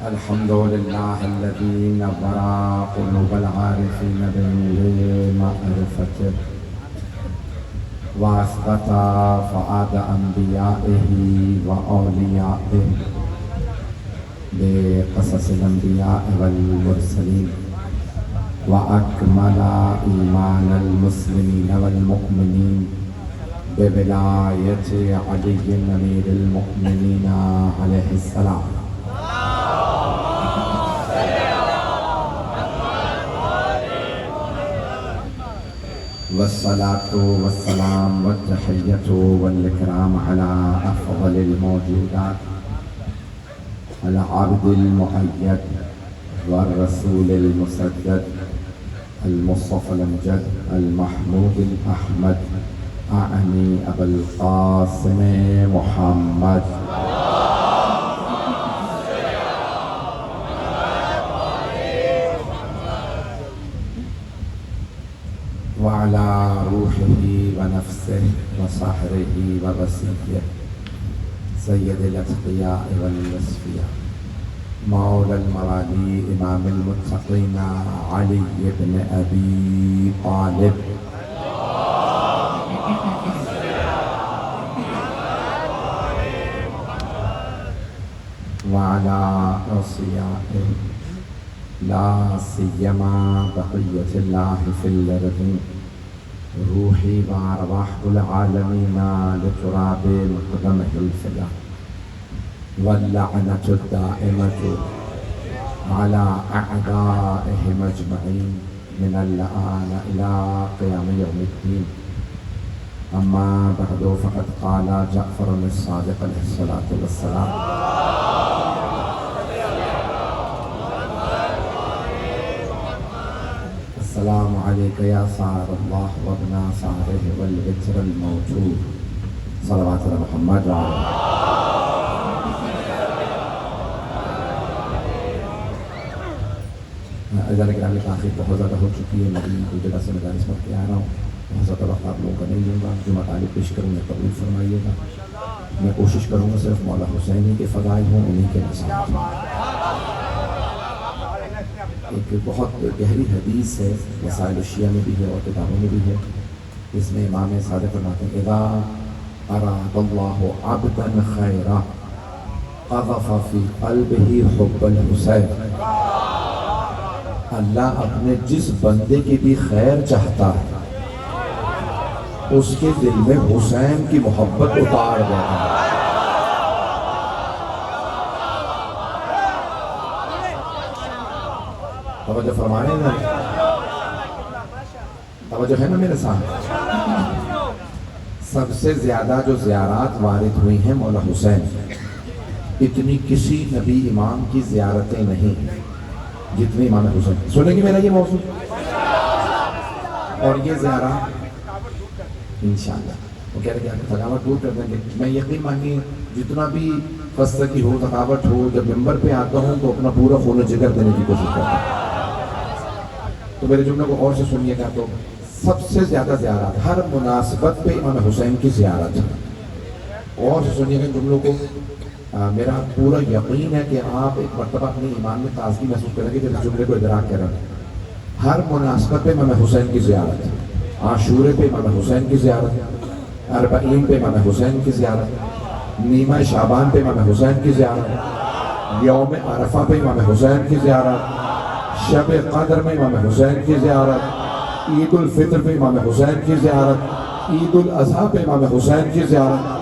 الحمد لله الذي نور قلوب العارفين بمعرفته وأثبت فؤاد أنبيائه وأوليائه بقصص الأنبياء والمرسلين وأكمل إيمان المسلمين والمؤمنين بولاية علي أمير المؤمنين عليه السلام. والصلاة والسلام والتحية والإكرام على أفضل الموجودات العبد المؤيد والرسول المسدد المصطفى الأمجد المحمود الأحمد أعني أبا القاسم محمد وعلى روحه ونفسه وصهره ووسيله سيد الأتقياء والأصفياء مولى الموالي إمام المتقين علي بن أبي طالب وعلى أوصيائه لا سيما بقية الله في الأرض روحي وأرواح العالمين لتراب قدمه الفدا واللعنة الدائمة على أعدائهم أجمعين من الآن إلى قيام يوم الدين. أما بعد فقد قال جعفر الصادق عليه الصلاة والسلام السلام عليك يا صار الله وابن صاره والبتر الموجود صلوات محمد وعلى اذا نگرانی تاخیر بہت زیادہ ہو چکی ہے. میری کوئی جگہ سے میں اس وقت آ رہا ہوں. بہت زیادہ وقت آپ لوگوں کا نہیں لوں گا. جو مطالب پیش کروں گا قبول فرمائیے گا. میں کوشش کروں گا صرف مولا حسینی کے فضائل ہوں, انہیں کے نصاب. ایک بہت گہری حدیث ہے, وسائل الشیعہ میں بھی ہے اور کتابوں میں بھی ہے. اس میں امام صادق فرماتے ہیں اذا اراد اللہ عبدا خیرا قذف فی قلبہ حب الحسین. اللہ اپنے جس بندے کی بھی خیر چاہتا ہے اس کے دل میں حسین کی محبت اتار دیتا ہے. توجہ فرمانے نا, توجہ ہے نا میرے ساتھ. سب سے زیادہ جو زیارات وارد ہوئی ہیں مولا حسین, اتنی کسی نبی امام کی زیارتیں نہیں جتنی امام حسین. سنیں گے میرا یہ موضوع اور یہ زیارات انشاءاللہ وہ کہہ رہے کہ آپ تھکاوٹ دور کر دیں گے. میں یقین مانیے جتنا بھی خستگی ہو, تھکاوٹ ہو, جب ممبر پہ آتا ہوں تو اپنا پورا خون و جگر دینے کی کوشش کرتا ہوں. تو میرے جملے کو اور سے سنیے گا. تو سب سے زیادہ زیارات ہر مناسبت پہ امام حسین کی زیارت ہے. اور سے سنیے گا جملوں کو. میرا پورا یقین ہے کہ آپ ایک مرتبہ اپنے ایمان میں تازگی محسوس کریں گے جب اس جملے کو ادراک کریں. ہر مناسبت پہ امام حسین کی زیارت ہے. عاشورے پہ امام حسین کی زیارت, اربعین پہ امام حسین کی زیارت, نیمہ شعبان پہ امام حسین کی زیارت, یوم عرفہ پہ امام حسین کی زیارت, شب قدر میں امام حسین کی زیارت, عید الفطر پہ امام حسین کی زیارت, عید الاضحیٰ پہ امام حسین کی زیارت,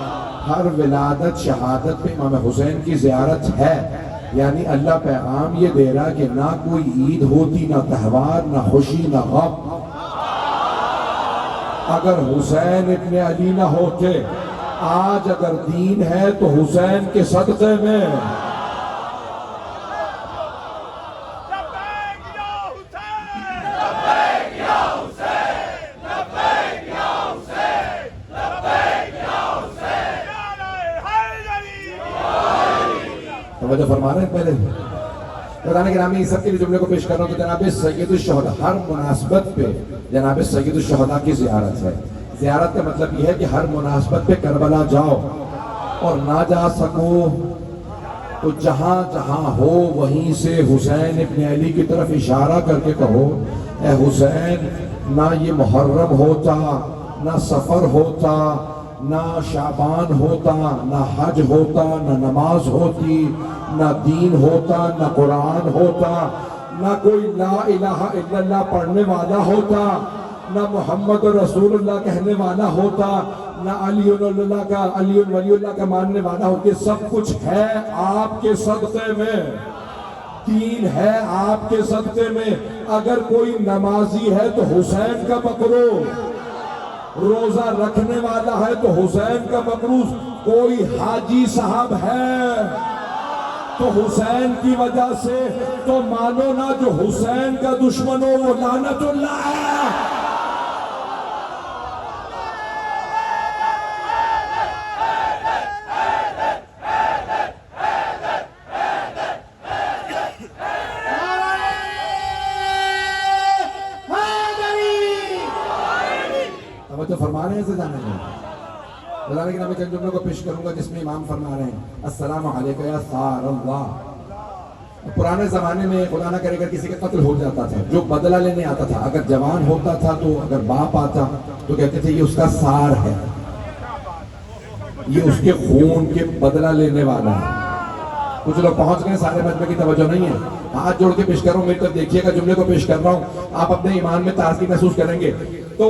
ہر ولادت شہادت پہ امام حسین کی زیارت ہے. یعنی اللہ پیغام یہ دے رہا کہ نہ کوئی عید ہوتی, نہ تہوار, نہ خوشی, نہ غم, اگر حسین ابن علی نہ ہوتے. آج اگر دین ہے تو حسین کے صدقے میں. توجہ فرما رہے ہیں. پہلے قرآن گرامی سب کے لیے جملے کو پیش کر رہا ہوں. تو جناب سید الشہداء, ہر مناسبت پہ جناب سید الشہداء کی زیارت ہے. زیارت کا مطلب یہ ہے کہ ہر مناسبت پہ کربلا جاؤ, اور نہ جا سکو تو جہاں جہاں ہو وہیں سے حسین ابن علی کی طرف اشارہ کر کے کہو اے حسین، نہ یہ محرم ہوتا، نہ سفر ہوتا، نہ شعبان ہوتا، نہ حج ہوتا، نہ نماز ہوتی، نہ دین ہوتا، نہ قرآن ہوتا، نہ کوئی لا الہ الا اللہ پڑھنے والا ہوتا، نہ محمد رسول اللہ کہنے والا ہوتا، نہ علی ولی اللہ کا ماننے والا ہوتا۔ یہ سب کچھ ہے آپ کے صدقے میں، دین ہے آپ کے صدقے میں۔ اگر کوئی نمازی ہے تو حسین کا پکڑو، روزہ رکھنے والا ہے تو حسین کا پکڑو، کوئی حاجی صاحب ہے تو حسین کی وجہ سے تو مانو نا، جو حسین کا دشمن ہو وہ لعنت اللہ ہے۔ توجہ فرما رہے ہیں زیدانے میں، زیدانے کے نام میں چند جملوں کو پیش کروں گا جس میں امام فرما رہے ہیں السلام علیکہ یا ثار اللہ۔ پرانے زمانے میں خدا نہ کرے اگر کسی کا قتل ہو جاتا تھا، جو بدلہ لینے آتا تھا، اگر جوان ہوتا تھا تو اگر باپ آتا تو کہتے تھے یہ اس کا ثار ہے، یہ اس کے خون کے بدلہ لینے والا ہے۔ کچھ لوگ پہنچ گئے، سارے مجمع کی توجہ نہیں ہے، ہاتھ جوڑ کے پیش کر رہا ہوں، میری طرف دیکھیے گا، جملے کو پیش کر رہا ہوں، آپ اپنے ایمان میں تازگی محسوس کریں گے۔ تو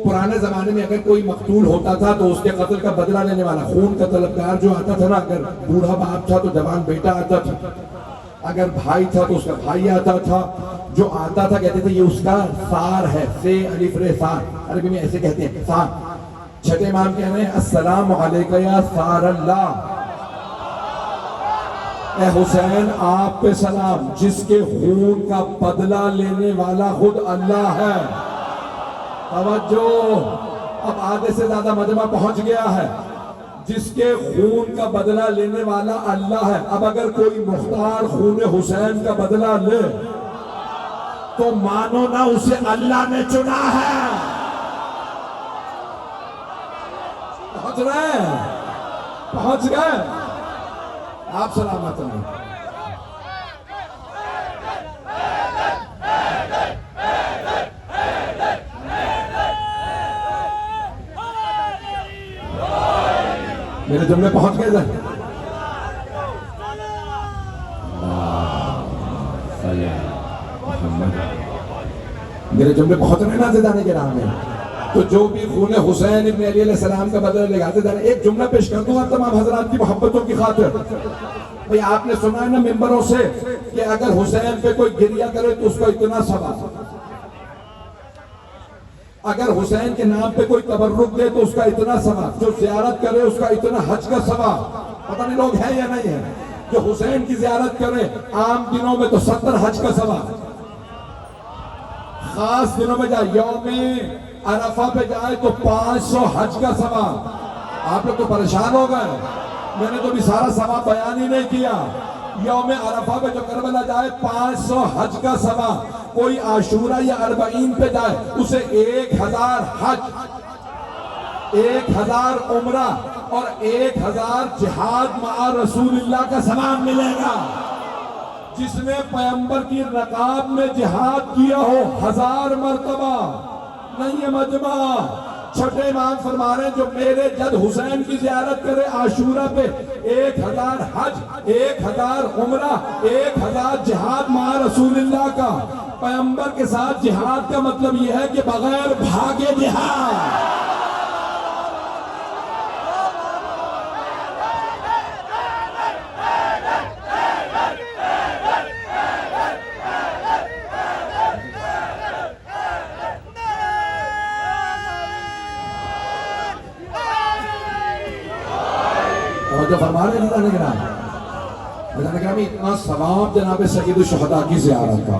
پرانے زمانے میں اگر کوئی مقتول ہوتا تھا تو اس کے قتل کا بدلہ لینے والا، خون کا طلبگار جو آتا تھا نا، اگر بوڑھا باپ تھا تو جوان بیٹا آتا تھا، اگر بھائی تھا تو اس کا بھائی آتا تھا، جو آتا تھا کہتے تھے یہ اس کا ثار ہے، سے الف ر ثار، عربی میں ایسے کہتے ہیں ثار۔ چھٹے امام کہہ رہے ہیں السلام علیکہ یا ثار اللہ، اے حسین آپ پہ سلام، جس کے خون کا بدلہ لینے والا خود اللہ ہے۔ توجہ، اب آدھے سے زیادہ مجمع پہنچ گیا ہے، جس کے خون کا بدلہ لینے والا اللہ ہے۔ اب اگر کوئی مختار خون حسین کا بدلہ لے تو مانو نہ اسے اللہ نے چنا ہے۔ پہنچ رہے ہیں؟ پہنچ گئے؟ آپ سلامت ہیں۔ میرے جملے پہنچ گئے تھے؟ میرے جملے پہنچ رہے نا زیدانے کے نام میں؟ تو جو بھی خون حسین ابن علی علیہ السلام کا بدلہ لے گا، زیدانے ایک جملہ پیش کر دوں آپ تمام حضرات کی محبتوں کی خاطر۔ بھئی آپ نے سنا ہے نا ممبروں سے کہ اگر حسین پہ کوئی گریہ کرے تو اس کا اتنا ثواب، اگر حسین کے نام پہ کوئی تبرک دے تو اس کا اتنا ثواب، جو زیارت کرے اس کا اتنا حج کا ثواب۔ پتہ نہیں لوگ ہیں یا نہیں ہیں؟ جو حسین کی زیارت کرے عام دنوں میں تو 70 حج کا ثواب، خاص دنوں میں جائے یوم عرفہ پہ جائے تو 500 حج کا ثواب۔ آپ لوگ تو پریشان ہو گئے، میں نے تو بھی سارا ثواب بیان ہی نہیں کیا۔ یوم عرفہ پہ جو کربلا جائے 500 حج کا ثواب، کوئی عاشورہ یا اربعین پہ جائے اسے 1000 حج، 1000 عمرہ اور 1000 جہاد مع رسول اللہ کا ثواب ملے گا۔ جس نے پیغمبر کی رکاب میں جہاد کیا ہو 1000 مرتبہ، نہیں ہے مجمع۔ چھٹے امام فرما رہے ہیں جو میرے جد حسین کی زیارت کرے عاشورہ پہ 1000 حج، 1000 عمرہ، 1000 جہاد مع رسول اللہ کا۔ پیغمبر کے ساتھ جہاد کا مطلب یہ ہے کہ بغیر بھاگے جہاد۔ جو فرما رہے ہیں زیدانے کرام، اتنا ثواب جناب سید الشہداء کی زیارت کا،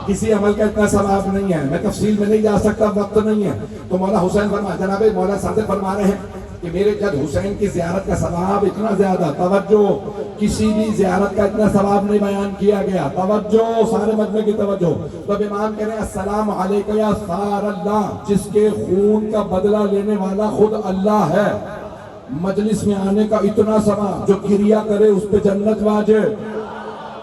کسی عمل کا اتنا ثواب نہیں ہے، میں تفصیل میں نہیں جا سکتا، وقت نہیں ہے۔ تو مولا حسین فرما، جناب مولا صادق فرما رہے ہیں کہ میرے جد حسین کی زیارت کا ثواب اتنا زیادہ، توجہ، کسی بھی زیارت کا اتنا ثواب نہیں بیان کیا گیا، توجہ، سارے مجمع کی توجہ۔ تو اب امام کہہ رہے ہیں السلام علیکہ یا ثار اللہ، جس کے خون کا بدلہ لینے والا خود اللہ ہے۔ مجلس میں آنے کا اتنا ثواب، جو کریا کرے اس پہ جنت واجب،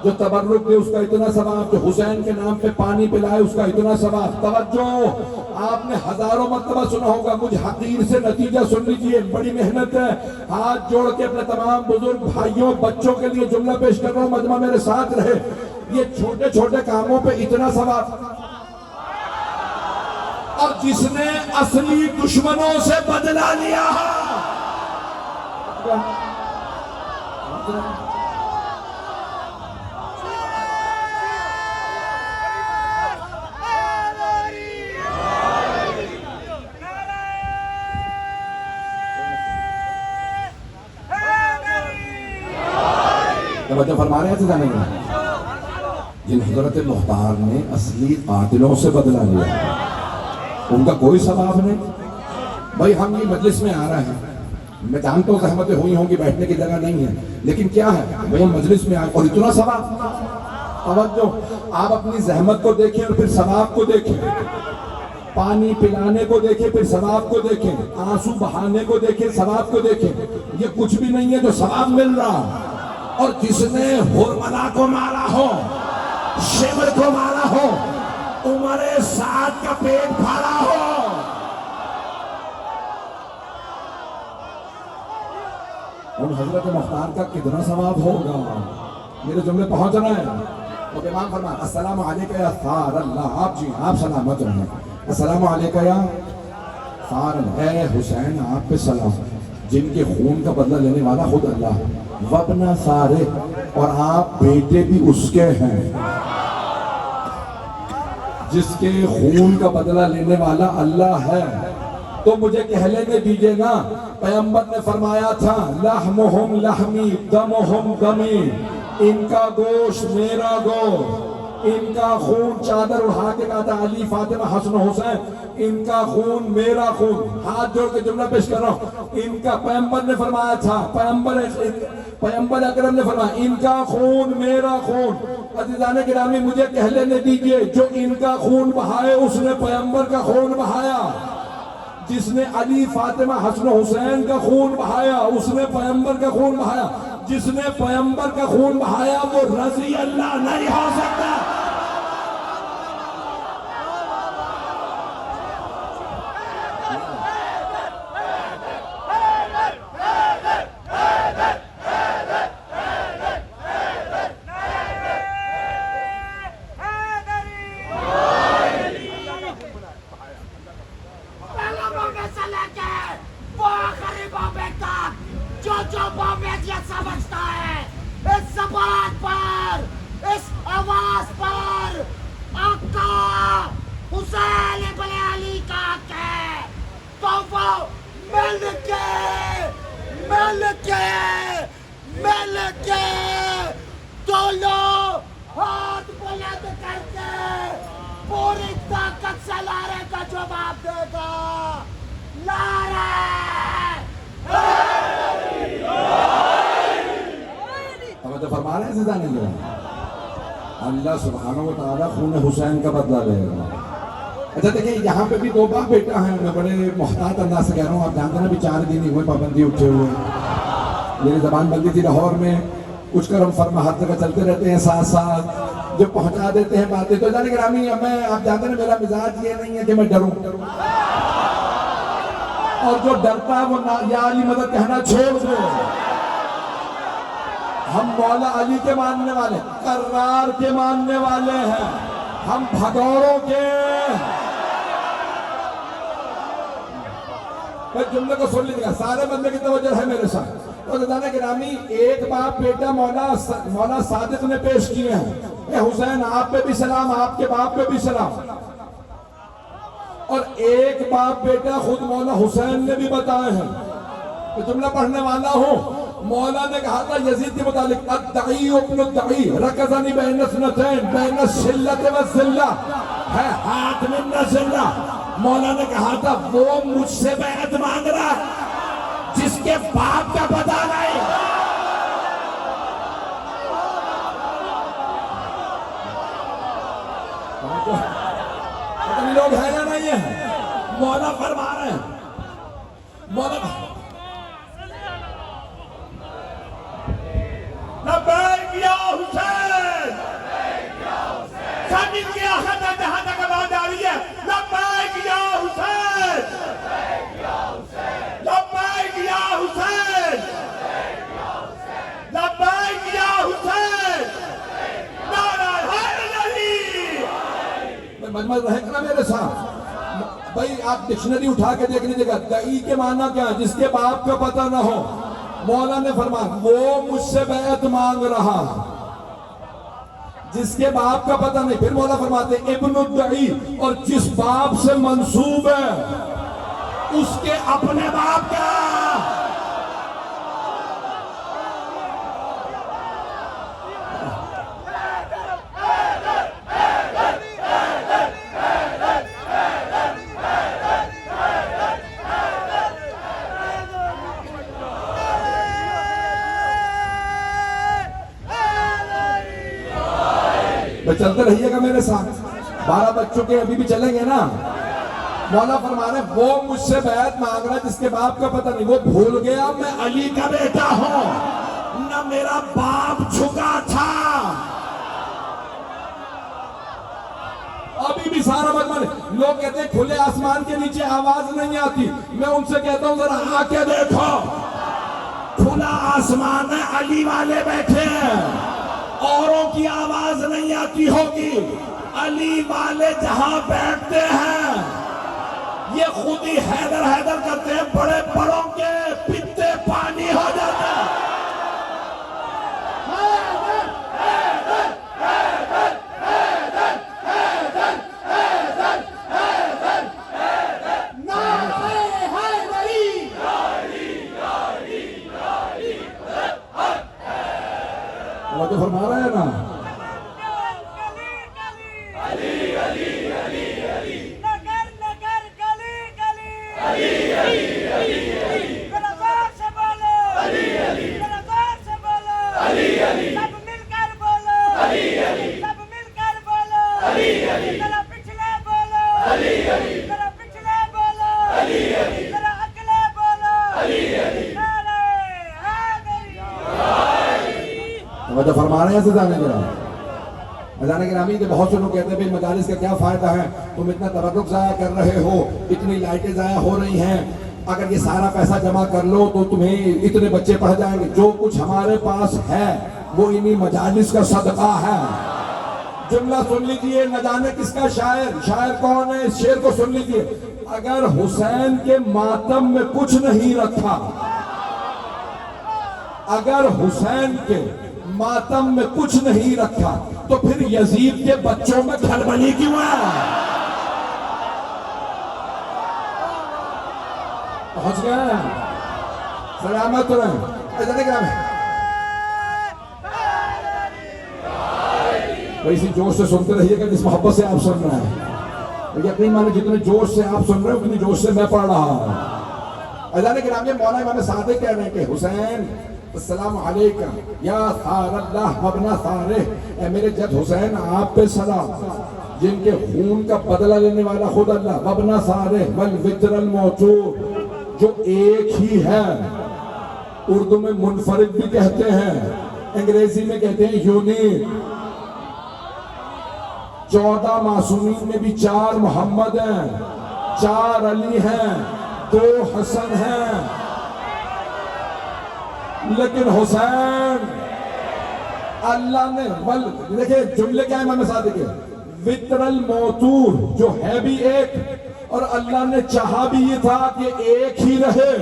جو تبرک دے اس کا اتنا ثواب، جو حسین کے نام پہ پانی پلائے اس کا اتنا ثواب۔ توجہ، آپ نے ہزاروں مرتبہ سنا ہوگا، مجھ حقیر سے نتیجہ سن لیجئے، بڑی محنت ہے۔ ہاتھ جوڑ کے اپنے تمام بزرگ بھائیوں بچوں کے لیے جملہ پیش کر رہا ہوں، مجمع میرے ساتھ رہے۔ یہ چھوٹے چھوٹے کاموں پہ اتنا ثواب، اور جس نے اصلی دشمنوں سے بدلہ لیا توجہ فرما رہے ہیں جانے گا، جن حضرت مختار نے اصلی قاتلوں سے بدلہ لیا ان کا کوئی ثواب نہیں۔ بھائی ہم یہ مجلس میں آ رہے ہیں، میں جانتا ہوں زحمتیں ہوئی ہوں گی، بیٹھنے کی جگہ نہیں ہے، لیکن کیا ہے بھائی ہم مجلس میں آئے اور اتنا ثواب۔ توجہ، آپ اپنی زحمت کو دیکھیں اور پھر ثواب کو دیکھیں، پانی پلانے کو دیکھیں پھر ثواب کو دیکھیں، آنسو بہانے کو دیکھیں ثواب کو دیکھیں۔ یہ کچھ بھی نہیں ہے جو ثواب مل رہا، اور جس نے ہرملا کو مارا ہو، شمر کو مارا ہو، عمر سعد کا پیٹ پھاڑا ہو، ان حضرت مختار کا کتنا ثواب ہوگا۔ میرے جملے پہنچ رہے ہیں؟ تو امام فرمائے السلام علیکہ یا ثار اللہ، آپ جی آپ سلامت رہیں، السلام علیکہ یا ثار اللہ، اے حسین آپ پہ سلام، جن کے خون کا بدلہ لینے والا خود اللہ ہے، وابن سارے، اور آپ بیٹے بھی اس کے ہیں، جس کے خون کا بدلہ لینے والا اللہ ہے۔ تو مجھے کہہ لینے دیجئے نا، پیغمبر نے فرمایا تھا لحمہم لحمی دمہم دمی، ان کا گوشت میرا گوشت، ان کا خون، چادر اڑھا کے کہا تھا علی فاطمہ حسن حسین، ان کا خون میرا خون، ہاتھ جوڑ کے جملہ پیش کر رہا ہوں، ان کا پیغمبر نے فرمایا تھا، پیغمبر اکرم نے فرمایا ان کا خون میرا خون۔ عزیزان گرامی مجھے کہہ لینے دیجئے، جو ان کا خون بہائے اس نے پیغمبر کا خون بہایا، جس نے علی فاطمہ حسن حسین کا خون بہایا اس نے پیغمبر کا خون بہایا، جس نے پیغمبر کا خون بہایا وہ رضی اللہ نہیں ہو سکتا۔ فرما رہے ہیں اللہ سبحانہ و تعالیٰ خون حسین کا بدلہ لے گا۔ اچھا دیکھیں یہاں پہ بھی دو باپ بیٹا ہیں، میں بڑے محتاط انداز سے کہہ رہا ہوں، آپ جانتے ہیں بھی 4 دن ہی ہوئے پابندی اٹھے ہوئے، میری زبان بندی تھی لاہور میں، کچھ کرم فرما ہر جگہ چلتے رہتے ہیں ساتھ ساتھ، جو پہنچا دیتے ہیں باتیں۔ تو جانے گرامی میں آپ جانتے ہیں میرا مزاج یہ نہیں ہے کہ میں ڈروں، اور جو ڈرتا ہے وہ یا علی مدد کہنا چھوڑ دے۔ ہم مولا علی کے ماننے والے، کرار کے ماننے والے ہیں، ہم بھگوروں کے۔ میں جملے کو سن لیجیے گا، سارے بندے کی توجہ ہے میرے ساتھ۔ تو جانے گرامی ایک باپ بیٹا مولا صادق نے پیش کیے ہیں، اے حسین آپ پہ بھی سلام، آپ کے باپ پہ بھی سلام، اور ایک باپ بیٹا خود مولا حسین نے بھی بتائے ہیں۔ میں جملہ پڑھنے والا ہوں، مولا نے کہا تھا یزید کے متعلق الدعی ابن الدعی رکزنی بین اثنتین بین الشلت والذلہ ہے ہاتھ من الذلہ۔ مولا نے کہا تھا وہ مجھ سے بیعت مانگ رہا جس کے باپ کا پتہ نہیں۔ پتہ لوگ ہیں یا نہیں ہیں؟ مولا فرما رہے ہیں، مولا ایسا مل گیا خطا جہاں تک آواز آ رہی ہے لبیک یا حسین، لبیک یا حسین، لبیک یا حسین، نعرہ حیدر علی۔ مجمع رہے گا نا میرے ساتھ بھائی، آپ ڈکشنری اٹھا کے دیکھ لیجیے گا دعی کے معنی کیا ہے؟ جس کے باپ کا پتہ نہ ہو۔ مولا نے فرمایا وہ مجھ سے بیعت مانگ رہا جس کے باپ کا پتہ نہیں۔ پھر مولا فرماتے ابن الدعی، اور جس باپ سے منسوب ہے اس کے اپنے باپ کا۔ چلتے رہیے گا میرے ساتھ، 12 بج چکے ابھی بھی چلیں گے نا۔ مولا فرما رہے وہ مجھ سے بیعت مانگ رہا جس کے باپ کا پتہ نہیں۔ وہ بھول گیا میں علی کا بیٹا ہوں، نہ میرا باپ جھکا تھا۔ ابھی بھی سارا مجمع لوگ کہتے ہیں کھلے آسمان کے نیچے آواز نہیں آتی، میں ان سے کہتا ہوں ذرا آ کے دیکھو، کھلا آسمان ہے، علی والے بیٹھے ہیں، اوروں کی آواز نہیں آتی ہوگی، علی والے جہاں بیٹھتے ہیں یہ خود ہی حیدر حیدر کرتے ہیں، بڑے بڑوں کے پتے پانی ہو جاتے ہیں۔ حیدر حیدر حیدر حیدر حیدر حیدر حیدر حیدر، نعرہ حیدری، اللہ تو فرما رہا ہے نا علی علی علی علی، نگر نگر گلی گلی، علی علی علی علی، ذرا زور سے بولو علی علی، ذرا زور سے بولو علی علی، سب مل کر بولو علی علی، سب مل کر بولو علی علی، ذرا پچھلے بولو علی علی، ذرا پچھلے بولو علی علی، ذرا اگلے بولو علی علی، نعرہ حیدری۔ توجہ فرما رہے ہیں سزانے گرامی، سزانے گرامی کہ بہت سے لوگ کہتے ہیں بھئی مجالس کا کیا فائدہ ہے، تم اتنا تبرک ضائع کر رہے ہو، اتنی لائٹیں ضائع ہو رہی ہیں، اگر یہ سارا پیسہ جمع کر لو تو تمہیں اتنے بچے پڑھ جائیں گے۔ جو کچھ ہمارے پاس ہے وہ انہی مجالس کا صدقہ ہے۔ جملہ سن لیجئے، نہ جانے کس کا شاعر کون ہے، اس شعر کو سن لیجئے، اگر حسین کے ماتم میں کچھ نہیں رکھا، اگر حسین کے ماتم میں کچھ نہیں رکھا تو پھر یزید کے بچوں میں کھلبلی کیوں ہے؟ پہنچ گئے، سلامت رہیں، جانے گرام ہے بھئی اسی جوش سے سنتے رہیے گا جس محبت سے آپ سن رہے ہیں۔ یقین مانے جتنے جوش سے آپ سن رہے ہیں اتنی جوش سے میں پڑھ رہا ہوں۔ جانے گرام یہ مولا امام صادق کہہ رہے ہیں کہ حسین السلام علیکم یا ثار اللہ وابن ثارہ، اے میرے جد حسین آپ پہ سلام، جن کے خون کا بدلہ لینے والا خود اللہ، وابن ثارہ والوتر الموتور، جو ایک ہی ہے، اردو میں منفرد بھی کہتے ہیں، انگریزی میں کہتے ہیں یونیک۔ 14 معصومین میں بھی 4 محمد ہیں، 4 علی ہیں، 2 حسن ہیں، لیکن حسین اللہ نے دیکھیں جملے کیا ہے امام صادق کے، وتر الموتور جو ہے بھی ایک، اور اللہ نے چاہا بھی یہ تھا کہ ایک ہی رہے۔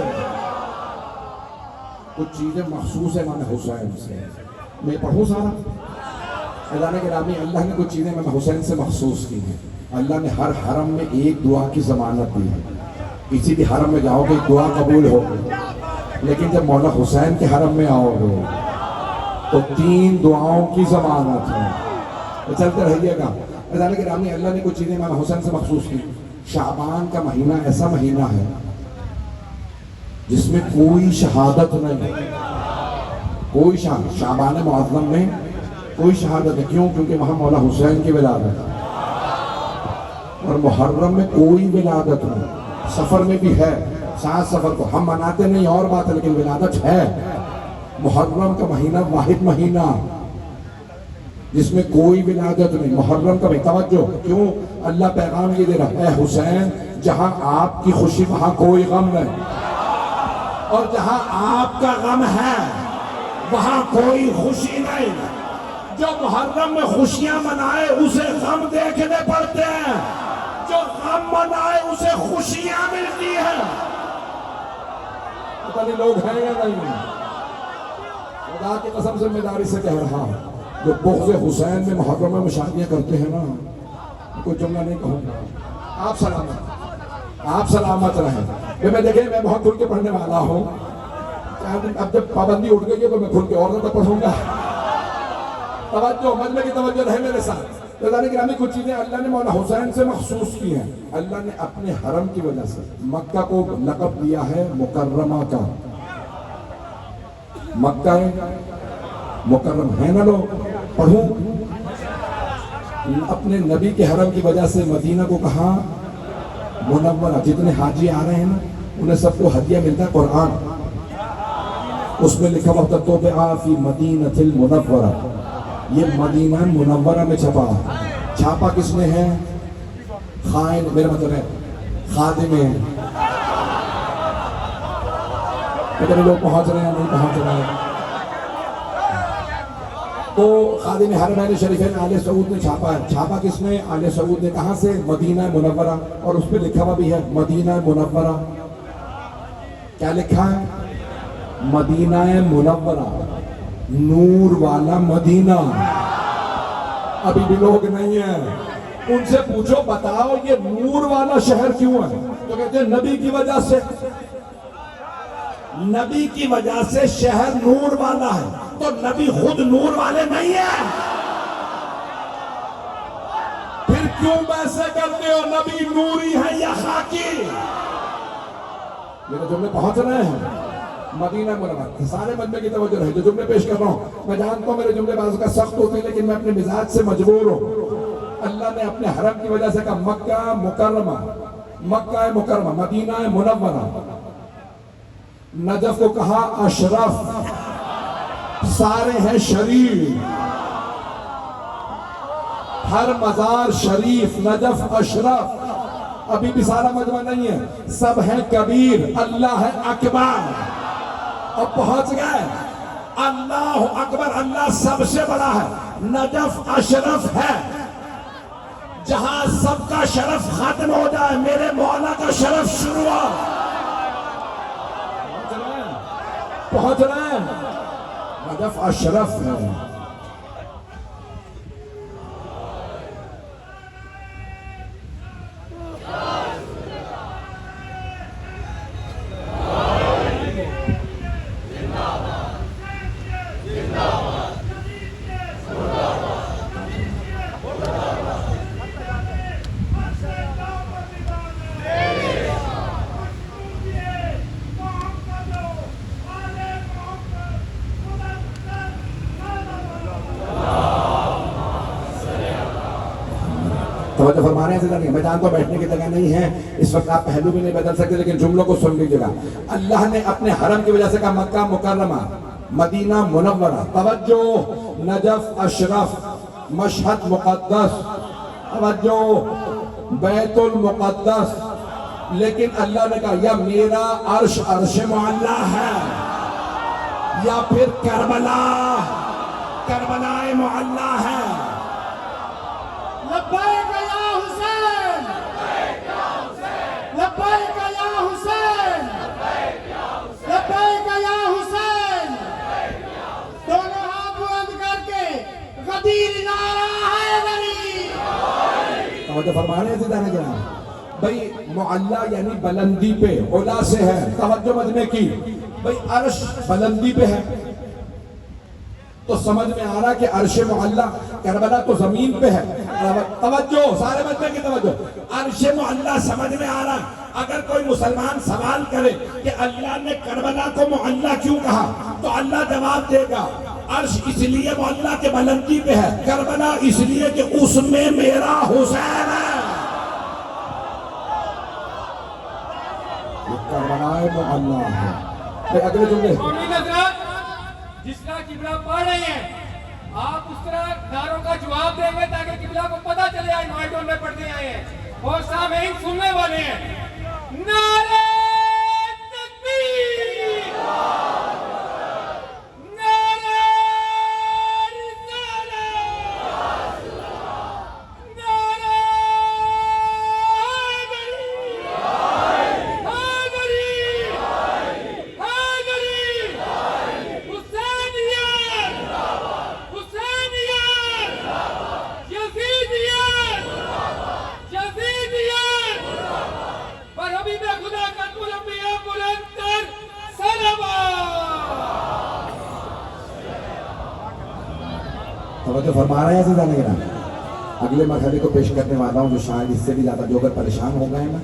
کچھ چیزیں مخصوص ہیں امام حسین سے، میں پڑھوں سارا اذان گرامی، اللہ نے کچھ چیزیں امام حسین سے مخصوص کی ہیں۔ اللہ نے ہر حرم میں ایک دعا کی ضمانت دی ہے، کسی بھی حرم میں جاؤ گے دعا قبول ہوگی، لیکن جب مولا حسین کے حرم میں آؤ گے تو 3 دعاؤں کی ضمانت ہے۔ چلتے رہیے گا اذان گرامی، اللہ نے کچھ چیزیں امام حسین سے مخصوص کی۔ شعبان کا مہینہ ایسا مہینہ ہے جس میں کوئی شہادت نہیں، کوئی شعبان معظم میں کوئی شہادت نہیں، کیوں؟ کیونکہ وہاں مولا حسین کی ولادت ہے، اور محرم میں کوئی ولادت نہیں، سفر میں بھی ہے، 7 سفر کو ہم مناتے نہیں اور بات ہے، لیکن ولادت ہے۔ محرم کا مہینہ واحد مہینہ جس میں کوئی ولادت نہیں، محرم کا بھی توجہ کیوں اللہ پیغام یہ دے رہا اے حسین جہاں آپ کی خوشی وہاں کوئی غم نہیں، اور جہاں آپ کا غم ہے وہاں کوئی خوشی نہیں۔ جو محرم میں خوشیاں منائے اسے غم دیکھنے پڑتے ہیں، جو غم منائے اسے خوشیاں ملتی ہیں۔ پتہ نہیں لوگ ہیں یا نہیں؟ خدا کی قسم سے ذمہ داری سے کہہ رہا ہوں، جو بغض حسین میں محرم میں شادیاں کرتے ہیں نا، کوئی جملہ نہیں کہوں گا، آپ سلامت رہیں۔ میں دیکھیں میں بہت کھل کے پڑھنے والا ہوں، اب جب پابندی اٹھ گئی ہے تو میں کھل کے اور زیادہ پڑھوں گا۔ توجہ، مجمع کی توجہ رہے میرے ساتھ۔ رضوان گرامی کچھ چیزیں اللہ نے مولا حسین سے مخصوص کی ہیں۔ اللہ نے اپنے حرم کی وجہ سے مکہ کو لقب دیا ہے مکرمہ کا۔ مکہ مکرم ہے نا، لوگ پڑھوں۔ اپنے نبی کے حرم کی وجہ سے مدینہ کو کہا منورہ۔ جتنے حاجی آ رہے ہیں نا انہیں سب کو ہدیہ ملتا ہے قرآن، اس میں لکھا وقت توبعہ فی مدینۃ المنورہ، یہ مدینہ منورہ میں چھپا ہے۔ چھاپا کس نے ہے؟ خائن، میرا مطلب ہے خادم ہے۔ پتہ نہیں لوگ پہنچ رہے ہیں نہیں پہنچ رہے ہیں۔ تو خادم حرمین شریفین آل سعود نے چھاپا ہے۔ چھاپا کس نے؟ آل سعود نے۔ کہاں سے؟ مدینہ منورہ، اور اس پہ لکھا ہوا بھی ہے مدینہ منورہ۔ کیا لکھا ہے؟ مدینہ منورہ، نور والا مدینہ۔ ابھی بھی لوگ نہیں ہیں، ان سے پوچھو بتاؤ یہ نور والا شہر کیوں ہے؟ تو کہتے ہیں نبی کی وجہ سے، نبی کی وجہ سے شہر نور والا ہے۔ تو نبی خود نور والے نہیں ہیں، پھر کیوں ویسے کرتے ہو؟ نبی نوری ہے یا خاکی؟ میرے جملے پہنچ رہے ہیں؟ مدینہ منورہ، سارے مجمع کی توجہ رہے، جو جملے پیش کر رہا ہوں میں جانتا ہوں میرے جملے بعض کا سخت ہوتے ہیں، لیکن میں اپنے مزاج سے مجبور ہوں۔ اللہ نے اپنے حرم کی وجہ سے کہا مکہ مکرمہ، مکہ مکرمہ، مدینہ منورہ۔ نجف کو کہا اشرف، سارے ہیں شریف، ہر مزار شریف، نجف اشرف۔ ابھی بھی سارا مجمع نہیں ہے، سب ہیں کبیر، اللہ ہے اکبر۔ اب پہنچ گئے، اللہ اکبر، اللہ سب سے بڑا ہے، نجف اشرف ہے۔ جہاں سب کا شرف ختم ہو جائے میرے مولا کا شرف شروع ہو۔ پہنچ رہے ہیں؟ نجف اشرف ہے۔ توجہ فرما رہے ہیں؟ میں جانتا ہوں بیٹھنے کی جگہ نہیں ہے اس وقت، آپ پہلو بھی نہیں بدل سکتے، لیکن جملوں کو سن لیجیے گا۔ اللہ نے اپنے حرم کی وجہ سے کہا مکہ مکرمہ، مدینہ منورہ، توجہ، نجف اشرف، مشہد مقدس، توجہ، بیت المقدس۔ لیکن اللہ نے کہا یا میرا عرش عرش معلیٰ ہے، یا پھر کربلا کربلا معلیٰ ہے۔ لبیک یا حسین، لبیک یا حسین، لبیک یا حسین۔ دونوں ہاتھ بلند کر کے غدیر نعرہ حیدری۔ توجہ فرما رہے ہیں سیدھا نگران بھائی، معلیٰ یعنی بلندی پہ، علا سے ہے، توجہ مجمع کی بھائی، عرش بلندی پہ ہے تو سمجھ میں آ رہا کہ عرش معلیٰ، کربلا تو زمین پہ ہے۔ توجہ، سارے مجمع کی توجہ، عرش معلیٰ سمجھ میں آ رہا۔ اگر کوئی مسلمان سوال کرے کہ اللہ نے کربلا کو معلیٰ کیوں کہا تو اللہ جواب دے گا عرش اس لیے معلیٰ کے بلندی پہ ہے، کربلا اس لیے کہ اس میں میرا حسین ہے۔ یہ کربلا معلیٰ ہے۔ اگلے جملے جس طرح قبلہ پڑھ رہے ہیں آپ اس طرح نعروں کا جواب دیں گے تاکہ قبلہ کو پتہ چلے آج مائٹون میں پڑھنے آئے ہیں اور سامعین سننے والے ہیں. نعرہ تکبیر، نعرہ رسالت، نعرہ حیدری، حیدری، حسینیت، حسینیت، یزیدیت، یزیدیت، پر حبیب خدا کا الانبیاء بلند تر صلوات. توجہ فرما رہے ہیں عزیزان گرامی. اگلے مرحلے کو پیش کرنے والا ہوں جو شاید اس سے بھی زیادہ جو اگر پریشان ہو گئے ہیں نا،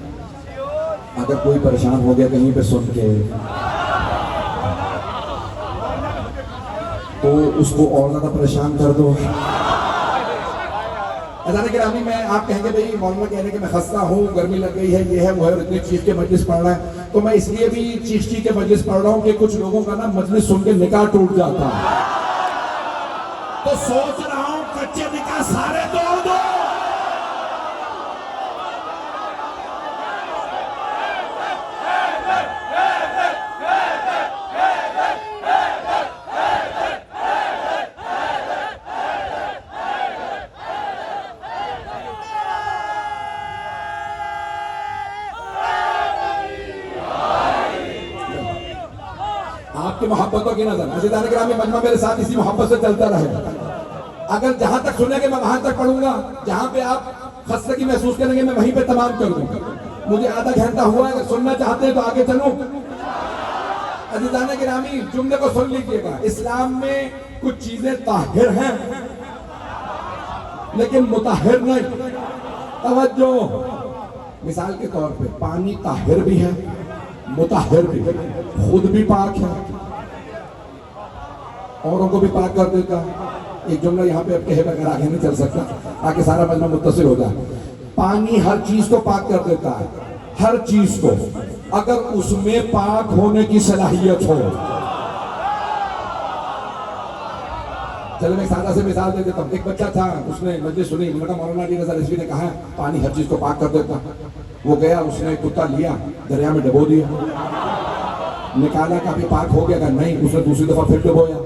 اگر کوئی پریشان ہو گیا کہیں پہ سن کے تو اس کو اور زیادہ پریشان کر دو. عزیزان گرامی میں آپ کہیں گے بھئی مولانا کہہ رہے ہیں کہ میں خستہ ہوں، گرمی لگ گئی ہے، یہ ہے وہ ہے، اور اتنی چیز کے مجلس پڑھ رہا ہے، تو میں اس لیے بھی چیشتی کے مجلس پڑھ رہا ہوں کہ کچھ لوگوں کا نا مجلس سن کے نکاح ٹوٹ جاتا ہے، تو سوچ رہا ہوں کچے نکاح سارے توڑ دو. آپ کی محبتوں کی نظر عزیزان گرامی مجمع میرے ساتھ اسی محبت سے چلتا رہے. اگر جہاں تک سنیں گے میں وہاں تک پڑھوں گا، جہاں پہ آپ خستگی محسوس کریں گے میں وہیں پہ تمام کر دوں. مجھے آدھا گھنٹہ ہوا ہے، اگر سننا چاہتے ہیں تو آگے چلوں. عزیزان گرامی جملے کو سن لیجئے گا. اسلام میں کچھ چیزیں طاہر ہیں لیکن مطہر نہیں. توجہ، مثال کے طور پہ پانی طاہر بھی ہے مطہر بھی ہے، خود بھی پاک ہے اوروں کو بھی پاک کر دیتا ہے. ایک جملہ یہاں پہ اب کہے بغیر آگے نہیں چل سکتا تاکہ سارا مجمع متصل ہو جائے. پانی ہر چیز کو پاک کر دیتا ہے، ہر چیز کو، اگر اس میں پاک ہونے کی صلاحیت ہو. چلے میں ایک سادہ سے مثال دے دیتا ہوں. ایک بچہ تھا، اس نے مجلس سنی، انہوں نے کہا مولانا علی رضا رضوی نے کہا ہے پانی ہر چیز کو پاک کر دیتا. وہ گیا، اس نے کتا لیا، دریا میں ڈبو دیا، نکالا کہ ابھی پاک ہو گیا، کہ نہیں. اس نے دوسری دفعہ پھر ڈبویا،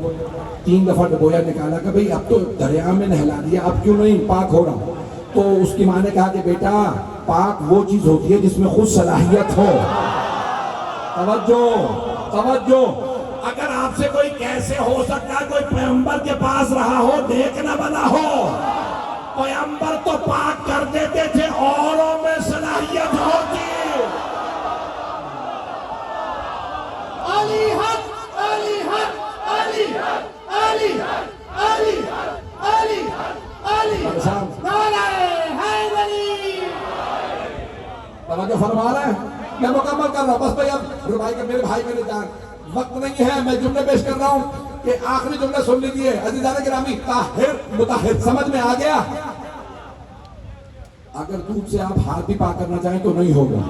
3 دفعہ ڈبویا، نکالا کہ بھئی اب تو دریا میں نہلا دیا، اب کیوں نہیں پاک ہو رہا. تو اس کی ماں نے کہا کہ بیٹا پاک وہ چیز ہوتی ہے جس میں خود صلاحیت ہو. توجہ توجہ. اگر آپ سے کوئی کیسے ہو سکتا ہے کوئی پیغمبر کے پاس رہا ہو دیکھنا بنا ہو؟ پیغمبر تو پاک کر دیتے تھے، اوروں میں صلاحیت ہوتی. علی حق، علی حق، علی حق، علی حق، علی حق، علی حق، علی حق. نعرہ حیدری. توجہ فرما رہے ہیں؟ میں مکمل کر رہا ہوں. بس بھائی اب ربائی کا میرے بھائی میرے جان وقت نہیں ہے، میں جملے پیش کر رہا ہوں کہ آخری جملہ سن لیجئے. عزیزان گرامی طاہر مطہر سمجھ میں آ گیا؟ اگر دودھ سے آپ ہاتھ بھی پاک کرنا چاہیں تو نہیں ہوگا،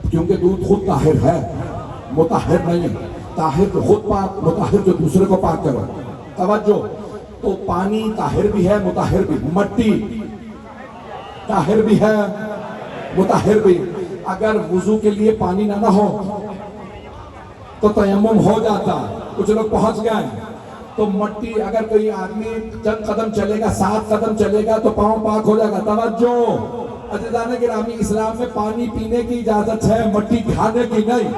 کیونکہ دودھ خود طاہر ہے مطہر نہیں ہے. طاہر تو خود پاک، مطہر جو دوسرے کو پاک کرو. توجہ. تو پانی طاہر بھی ہے مطہر بھی، مٹی طاہر بھی ہے مطہر بھی. اگر وضو کے لیے پانی نہ ہو تو تیمم ہو جاتا. کچھ لوگ پہنچ گئے تو مٹی، اگر کوئی آدمی چند قدم چلے گا، 7 قدم چلے گا تو پاؤں پاک ہو جائے گا. توجہ. عزیزان گرامی اسلام میں پانی پینے کی اجازت ہے، مٹی کھانے کی نہیں.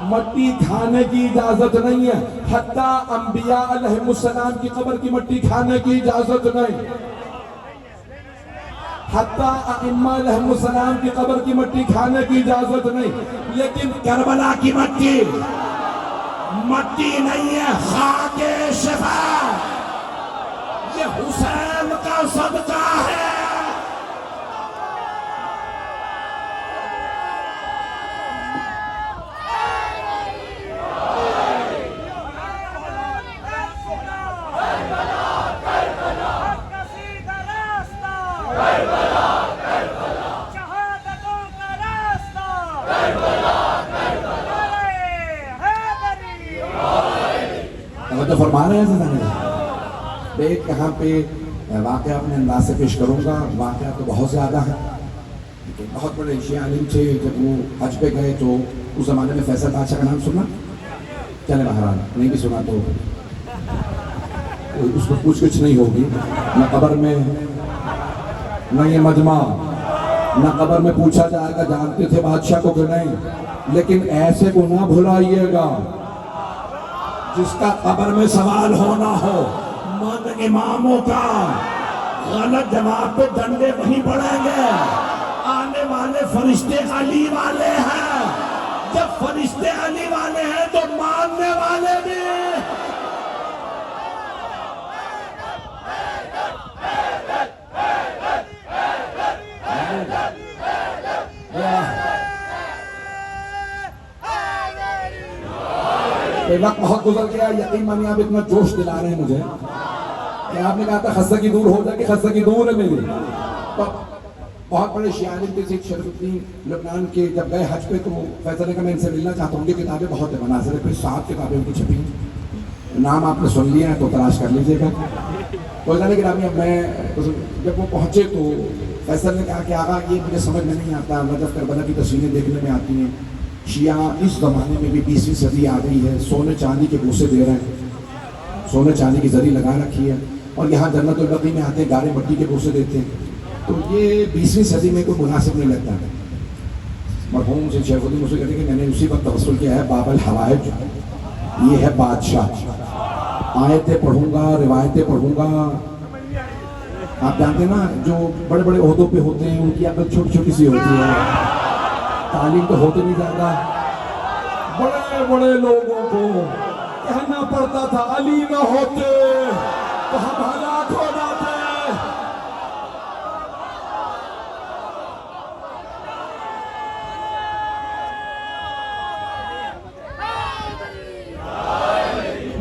مٹی کھانے کی اجازت نہیں ہے. حتیٰ انبیاء علیہ السلام کی قبر کی مٹی کھانے کی اجازت نہیں. حتیٰ ائمہ علیہ السلام کی قبر کی مٹی کھانے کی اجازت نہیں. لیکن کربلا کی مٹی نہیں ہے، خاک شفا، یہ حسین کا صدقہ ہے. فرما رہے ہیں ایک یہاں پہ واقعہ اپنے انداز سے پیش کروں گا. واقعہ تو بہت زیادہ ہے لیکن بہت بڑے شیعہ عالم تھے. جب وہ حج پہ گئے تو اس زمانے میں فیصل بادشاہ کا نام سنا؟ چلے بہرحال نہیں بھی سنا تو اس کو پوچھ گچھ نہیں ہوگی. نہ قبر میں نہ یہ مجمع نہ قبر میں پوچھا جائے گا جانتے تھے بادشاہ کو کہ نہیں. لیکن ایسے کو نہ بھلائیے گا جس کا قبر میں سوال ہونا ہو. من اماموں کا غلط جواب پہ ڈنڈے وہیں پڑیں گے. آنے والے فرشتے علی والے ہیں. جب فرشتے علی والے ہیں تو ماننے والے بھی. وقت بہت گزر گیا. یقین مانی آپ اتنا جوش دلا رہے ہیں مجھے کہ آپ نے کہا تھا خستگی دور ہو جائے کہ خستگی دور ہے میری. بہت بڑے شیعہ عالم تھے سید شریف الدین لبنان کے. جب گئے حج پہ تو فیصل نے کہا میں ان سے ملنا چاہتا ہوں. ان کی کتابیں بہت ہیں. مناظر پہ 7 کتابیں ان کی چھپی ہیں. نام آپ نے سن لیا ہے تو تلاش کر لیجیے گا. تو جانے کے نام اب میں جب وہ پہنچے تو فیصل نے کہا کہ آقا یہ مجھے سمجھ میں نہیں آتا. نجف کربلا کی تصویریں دیکھنے میں آتی ہیں. شیعہ اس زمانے میں بھی 20ویں صدی آ گئی ہے. سونے چاندی کے بوسے دے رہے ہیں. سونے چاندی کی زری لگا رکھی ہے. اور یہاں جنت البقیع میں آتے ہیں گارے مٹی کے بوسے دیتے ہیں. تو یہ 20ویں صدی میں کوئی مناسب نہیں لگتا ہے. مرحوم سے شیخ الدین مجھ سے کہتے ہیں کہ میں نے اسی وقت توسل کیا ہے باب الحوائج. یہ ہے بادشاہ. آیتیں پڑھوں گا روایتیں پڑھوں گا. آپ جانتے ہیں نا جو بڑے بڑے عہدوں پہ ہوتے ہیں ان کی عقل چھوٹی چھوٹی سی ہوتی ہے. تعلیم تو ہوتے نہیں زیادہ. بڑے بڑے لوگوں کو کہنا پڑتا تھا علی نہ ہوتے تو ہم ہلاک ہو جاتے.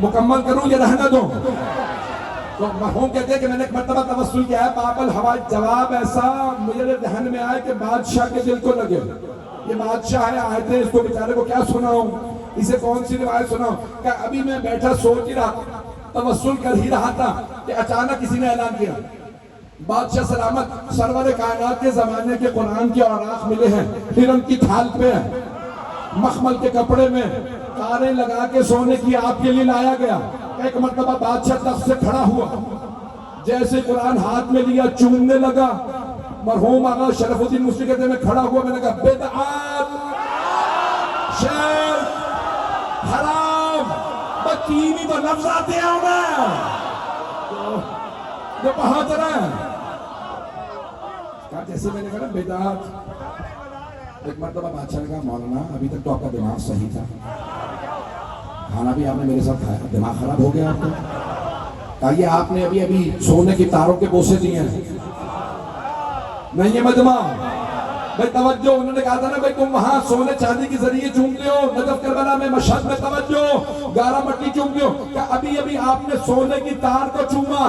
مکمل کروں یا رہنا دو؟ تو مرحوم کہتے ہیں کہ میں نے ایک مرتبہ توسل کیا ہے باب الحوائج. جواب ایسا میرے ذہن میں آئے کہ بادشاہ کے دل کو لگے. یہ بادشاہ ہے آئے تھے اس کو بیچارے کو کیا سناؤں, اسے کون سی روایت سناؤں. کہ ابھی میں بیٹھا سوچ ہی رہا توسل کر ہی رہا تھا کہ اچانک کسی نے اعلان کیا بادشاہ سلامت سرور کائنات کے زمانے کے قرآن کے اوراق ملے ہیں. ہرن کی کھال پہ مخمل کے کپڑے میں تاریں لگا کے سونے کی آپ کے لیے لایا گیا. ایک مرتبہ بادشاہ تخت سے کھڑا ہوا, جیسے قرآن ہاتھ میں لیا چومنے لگا. مرحوم آقا شرف الدین مصری کہتے ہیں میں کھڑا ہوا. میں نے کہا بدعات شرک حرام بتینی تو لفظ آتے ہیں انہیں جو پہنچ رہے ہیں. کہا جیسے میں نے کہا بدعات. ایک مرتبہ بادشاہ نے کہا مولانا ابھی تک تو آپ کا دماغ صحیح تھا, کھانا بھی آپ نے میرے ساتھ کھایا, دماغ خراب ہو گیا آپ کا. کہا یہ آپ نے ابھی سونے کی تاروں کے بوسے دیے ہیں. نہیں یہ مجمع بھائی توجہ. انہوں نے کہا تھا نا بھائی تم وہاں سونے چاندی کے ذریعے چومتے ہو. نجف کربلا میں مشہد میں توجہ گارا مٹی چومتے ہو. کہ ابھی ابھی آپ نے سونے کی تار کو چوما,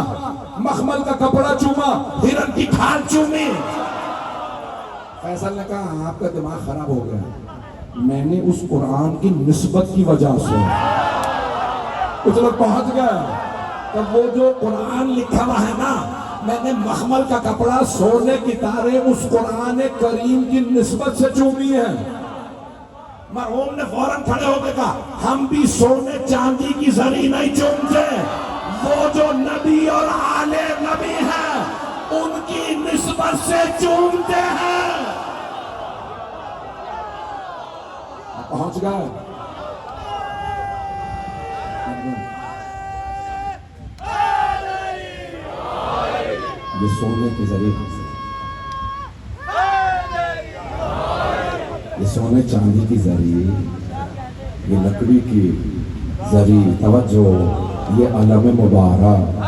مخمل کا کپڑا چوما, ہرن کی کھال چومی. فیصل نے کہا آپ کا دماغ خراب ہو گیا. میں نے اس قرآن کی نسبت کی وجہ سے کچھ لوگ پہنچ گئے. تب وہ جو قرآن لکھا ہوا ہے نا, میں نے مخمل کا کپڑا سونے کی تاریں اس قرآن کریم کی نسبت سے چومی ہیں. مرحوم نے فوراً کھڑے ہو کے کہا ہم بھی سونے چاندی کی زری نہیں چومتے. وہ جو نبی اور آل نبی ہیں ان کی نسبت سے چومتے ہیں. پہنچ گئے. یہ سونے کے ذریعے سے, یہ سونے چاندی کی ذریعے, یہ لکڑی کی ذریعے. توجہ, یہ علم مبارک,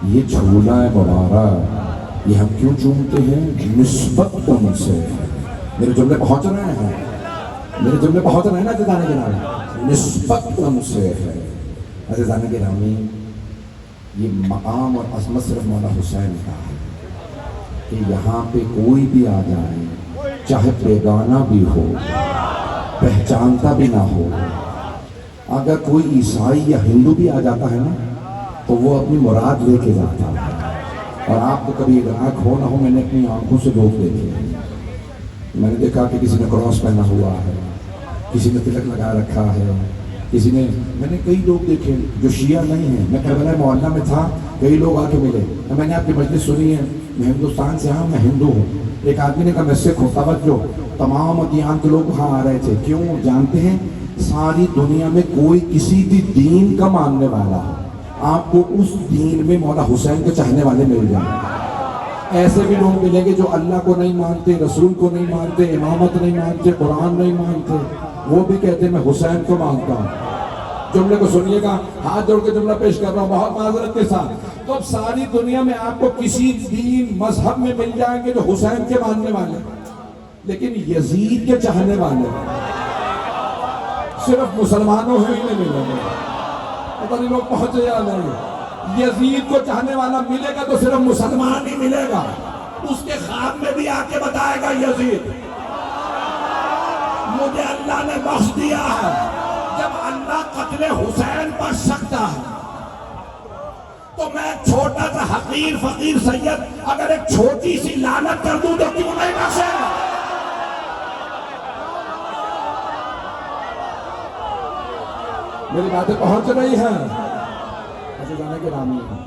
یہ جھولا مبارک, یہ ہم کیوں چومتے ہیں؟ نسبت ان سے. میرے جملے پہنچ رہے ہیں, میرے جملے پہنچ رہے ہیں نا عزیزان گرامی. نسبت ان سے ہے. عزیزان گرامی یہ مقام اور عظمت صرف مولا حسین کا ہے کہ یہاں پہ کوئی بھی آ جائے, چاہے بیگانہ بھی ہو, پہچانتا بھی نہ ہو. اگر کوئی عیسائی یا ہندو بھی آ جاتا ہے نا تو وہ اپنی مراد لے کے جاتا ہے. اور آپ کو کبھی ادراک ہو نہ ہو، میں نے اپنی آنکھوں سے لوگ دیکھے. میں نے دیکھا کہ کسی نے کراس پہنا ہوا ہے، کسی نے تلک لگا رکھا ہے، کسی نے، میں نے کئی لوگ دیکھے جو شیعہ نہیں ہیں. میں کربلا محلہ میں تھا، کئی لوگ آ کے ملے، میں نے آپ کی مجلس سنی ہے، میں ہندوستان سے ہوں، میں ہندو ہوں. ایک آدمی نے کہا میں سکھ ہوں. توجہ، تمام ادیان کے لوگ وہاں آ رہے تھے. کیوں؟ جانتے ہیں ساری دنیا میں کوئی کسی بھی دین کا ماننے والا ہے، آپ کو اس دین میں مولا حسین کے چاہنے والے مل جائیں. ایسے بھی لوگ ملیں گے جو اللہ کو نہیں مانتے، رسول کو نہیں مانتے، امامت نہیں مانتے، قرآن نہیں مانتے، وہ بھی کہتے ہیں میں حسین کو مانتا ہوں. جملے کو سنیے گا، ہاتھ جوڑ کے جملہ پیش کر رہا ہوں بہت معذرت کے ساتھ. تو اب ساری دنیا میں آپ کو کسی دین مذہب میں مل جائیں گے جو حسین کے ماننے والے، لیکن یزید کے چاہنے والے صرف مسلمانوں ہی نہیں ملیں گے. پتہ نہیں لوگ پہنچے یا نہیں. یزید کو چاہنے والا ملے گا تو صرف مسلمان ہی ملے گا. اس کے خواب میں بھی آ کے بتائے گا یزید مجھے اللہ نے بخش دیا ہے. جب اللہ قتل حسین بخش سکتا ہے تو میں چھوٹا سا حقیر فقیر سید اگر ایک چھوٹی سی لعنت کر دوں تو کیوں نہیں بخشے گا؟ میری باتیں پہنچ رہی ہیں؟ ایسے جانے کے نام نہیں.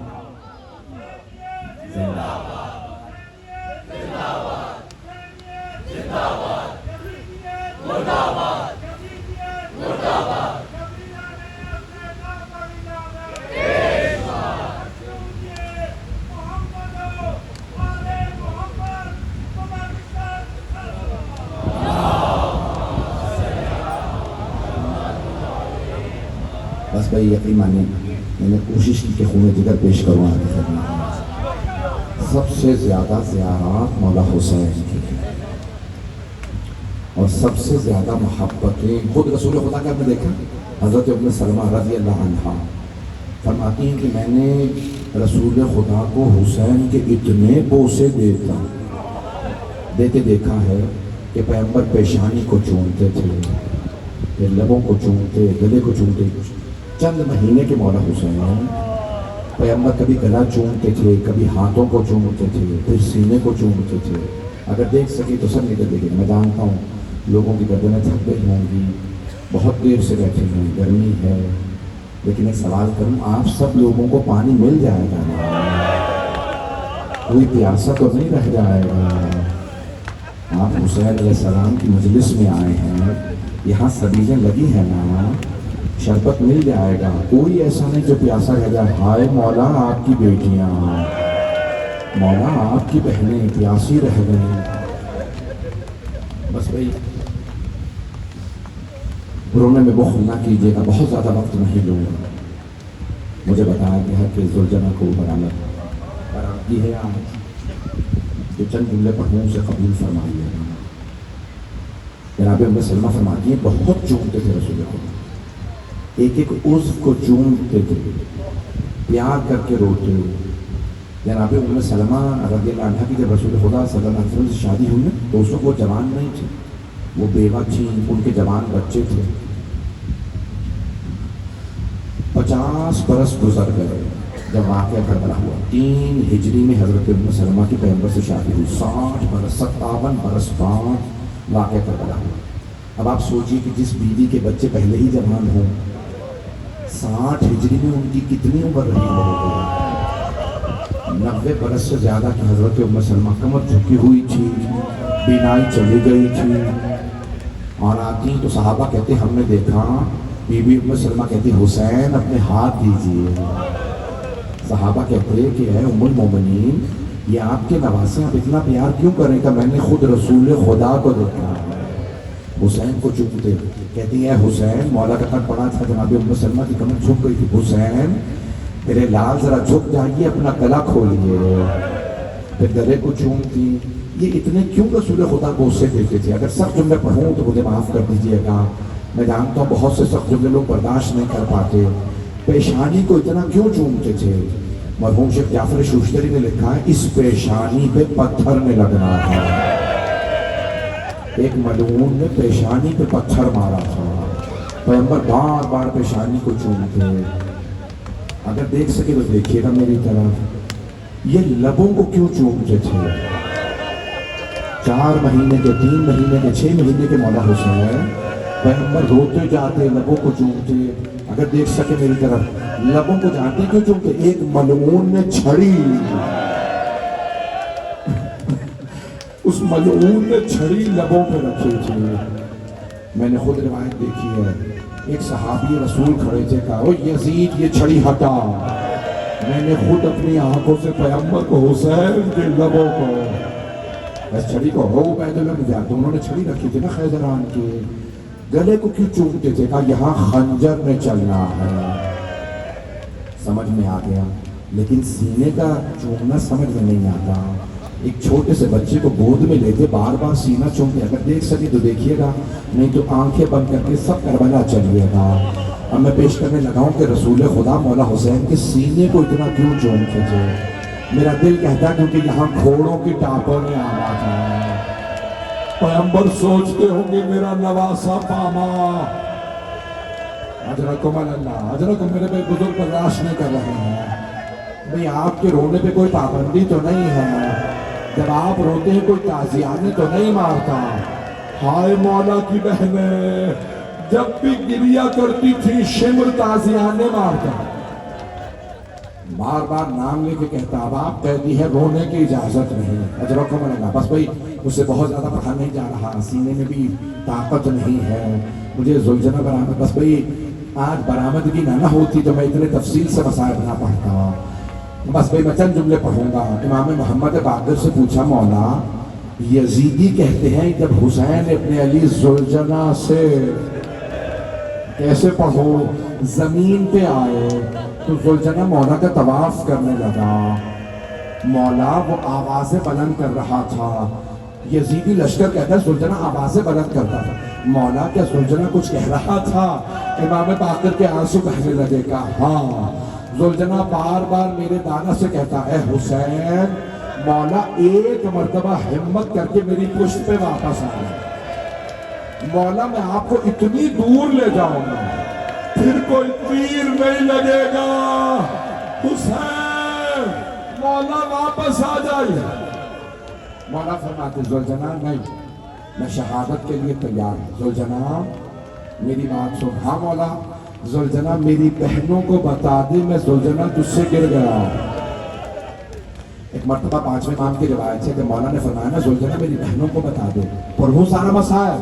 بس بھائی یقین مانیے، میں نے کوشش کی کہ خون جگر پیش کروں آپ کی خدمت میں. سب سے زیادہ زیارات مولا حسین کی اور سب سے زیادہ محبتیں خود رسول خدا کا. آپ نے دیکھا حضرت ام سلمہ رضی اللہ عنہا فرماتی ہیں کہ میں نے رسول خدا کو حسین کے اتنے بوسے دیتے دیکھا ہے کہ پیغمبر پیشانی کو چومتے تھے، پھر لبوں کو چومتے، گلے کو چومتے. چند مہینے کے مولا حسین پیغمبر کبھی گلا چومتے تھے، کبھی ہاتھوں کو چومتے تھے، پھر سینے کو چومتے تھے. اگر دیکھ سکے تو سب نکل دیکھیں. میں جانتا ہوں لوگوں کی گردنیں تھک گئی ہوں گی، بہت دیر سے بیٹھے ہیں، گرمی ہے، لیکن ایک سوال کروں، آپ سب لوگوں کو پانی مل جائے گا نا؟ کوئی پیاسا تو نہیں رہ جائے گا؟ آپ حسین علیہ السلام کی مجلس میں آئے ہیں، یہاں سبیلیں لگی ہیں نا، شربت مل جائے گا. کوئی ایسا نہیں جو پیاسا رہ جائے. ہائے مولا آپ کی بیٹیاں، مولا آپ کی بہنیں پیاسی رہ گئیں. بس بھائی رونے میں بخل نہ کیجیے گا، بہت زیادہ وقت نہیں لوں گا. مجھے بتایا گیا کہ زلجنہ کو برآمدی ہے آج، کہ چند جملے پڑھوں سے قبول فرمائیے. جناب ام سلمہ فرماتی ہیں بہت چومتے تھے رسول خدا، ایک ایک عضو کو چومتے تھے، پیار کر کے روتے. جناب ام سلمہ رضی اللہ عنہ کی جب رسول خدا صلی اللہ علیہ وسلم سے شادی ہوئی تو اس وقت وہ جوان نہیں تھے، وہ بیوہ تھیں، ان کے جوان بچے تھے. 50 برس گزر گئے جب واقعہ کربلا ہوا. 3 ہجری میں حضرت ام سلمہ کی پیغمبر سے شادی ہوئی. 60 برس 57 برس بعد واقعہ کربلا ہوا. اب آپ سوچیے کہ جس بیوی کے بچے پہلے ہی جوان ہوں، 60 ہجری میں ان کی کتنی عمر رہی ہوگی؟ 90 برس سے زیادہ کی حضرت ام سلمہ کمر جھکی ہوئی تھی، بینائی چلی گئی تھی. اور آتی تو صحابہ کہتے ہم نے دیکھا، بی بی ام سلمہ کہتی حسین اپنے ہاتھ دیجیے. صحابہ کہتے کہ اے ام المومنین، یہ آپ کے نواسے آپ اتنا پیار کیوں کریں؟ کہ میں نے خود رسول خدا کو دیکھا حسین کو چومتے. کہتی ہے حسین، مولا کا خط پڑا تھا، جناب ام سلمہ کی کمر جھک گئی تھی. حسین میرے لال ذرا جھک جائیے، اپنا گلا کھولیے. پھر گلے کو چومتی. یہ اتنے کیوں رسول خدا کو اسے دیتے تھے؟ اگر سخت جملے پڑھوں تو مجھے معاف کر دیجیے گا، میں جانتا ہوں بہت سے سخت جملے لوگ برداشت نہیں کر پاتے. پیشانی کو اتنا کیوں چومتے تھے؟ مرحوم شیخ جعفر شوشتری نے لکھا ہے اس پیشانی پہ پتھر میں لگنا تھا. ایک ملعون نے پیشانی پہ پتھر مارا تھا. پیغمبر بار بار پیشانی کو چومتے. اگر دیکھ سکے تو دیکھیے گا میری طرف. یہ لبوں کو کیوں چومتے تھے؟ 4 مہینے کے 3 مہینے کے 6 مہینے کے مولا حسین پیغمبر روتے جاتے لبوں کو چومتے. اگر دیکھ سکے میری طرف لبوں کو جانتے کیوں چومتے؟ ایک ملعون نے چھڑی اس ملعون نے چھڑی لبوں پہ رکھی تھی. میں نے خود روایت دیکھی ہے. ایک صحابی رسول کھڑے تھے کہا او یزید یہ چھڑی ہٹا. میں نے خود اپنی آنکھوں سے پیغمبر کو حسین کے لبوں کو بس چھڑی کو ہو پیدل میں جاتے. انہوں نے چھڑی رکھی تھی نا خیزران کے گلے کو کیوں چومتے تھے؟ کہا یہاں خنجر میں چلنا ہے. سمجھ میں آ گیا. لیکن سینے کا چومنا سمجھ میں نہیں آتا. ایک چھوٹے سے بچے کو گود میں لیتے بار بار سینہ چومتے. اگر دیکھ سکے تو دیکھیے گا نہیں تو آنکھیں بند کر کے سب کربلا چلیے گا. اب میں پیش کرنے لگا ہوں کہ رسول خدا مولا حسین کے سینے کو اتنا کیوں چومتے تھے. میرا دل کہتا ہے کیونکہ یہاں گھوڑوں کی ٹاپوں میں آواز ہے. پیغمبر سوچتے ہوں گے میرا نواسا پاما. حضرتکم اللہ حضرتکم میرے بے بزرگ برداشت نہیں کر رہے ہیں. بھئی آپ کے رونے پہ کوئی پابندی تو نہیں ہے. جب آپ روتے ہیں کوئی تازیانے تو نہیں مارتا. ہائے مولا کی بہنیں جب بھی گریا کرتی تھی شمر تازیانے مارتا. بار بار نام لے کے کہتا اب آپ کہتی ہے رونے کی اجازت نہیں. اجرکم اللہ. بس بھائی مجھ سے بہت زیادہ پڑھا نہیں جا رہا. سینے میں بھی طاقت نہیں ہے. مجھے زلجنہ برآمد بس بھائی آج برآمدگی نہ ہوتی تو میں اتنے تفصیل سے مسائل نہ پڑھتا. بس بھائی میں چند جملے پڑھوں گا. امام محمد باقر سے پوچھا مولا یزیدی کہتے ہیں جب حسین ابن علی زلجنہ سے کیسے پڑھو زمین پہ آئے تو زلجنہ مولا کا طواف کرنے لگا. مولا وہ آوازیں بلند کر رہا تھا. یزیدی لشکر کہتا ہے زلجنہ آوازیں بلند کرتا تھا. مولا کیا زلجنہ کچھ کہہ رہا تھا؟ امام باقر کے آنسو بہنے لگے. کہا ہاں. زلجنہ بار بار میرے دانا سے کہتا اے حسین مولا ایک مرتبہ ہمت کر کے میری پشت پہ واپس آئے. مولا میں آپ کو اتنی دور لے جاؤں گا پھر کوئی تیر نہیں لگے گا. حسین مولا واپس آ جائیے. مولا فرماتے زلجنہ نہیں میں شہادت کے لیے تیار ہوں. زلجنہ میری بات سن. ہاں مولا. زلجنہ میری بہنوں کو بتا دے میں زلجنہ تجھ سے گر گیا ہوں. ایک مرتبہ 5ویں امام کی روایت ہے کہ مولا نے فرمایا نا زلجنہ میری بہنوں کو بتا دے. پڑھوں سارا مسائل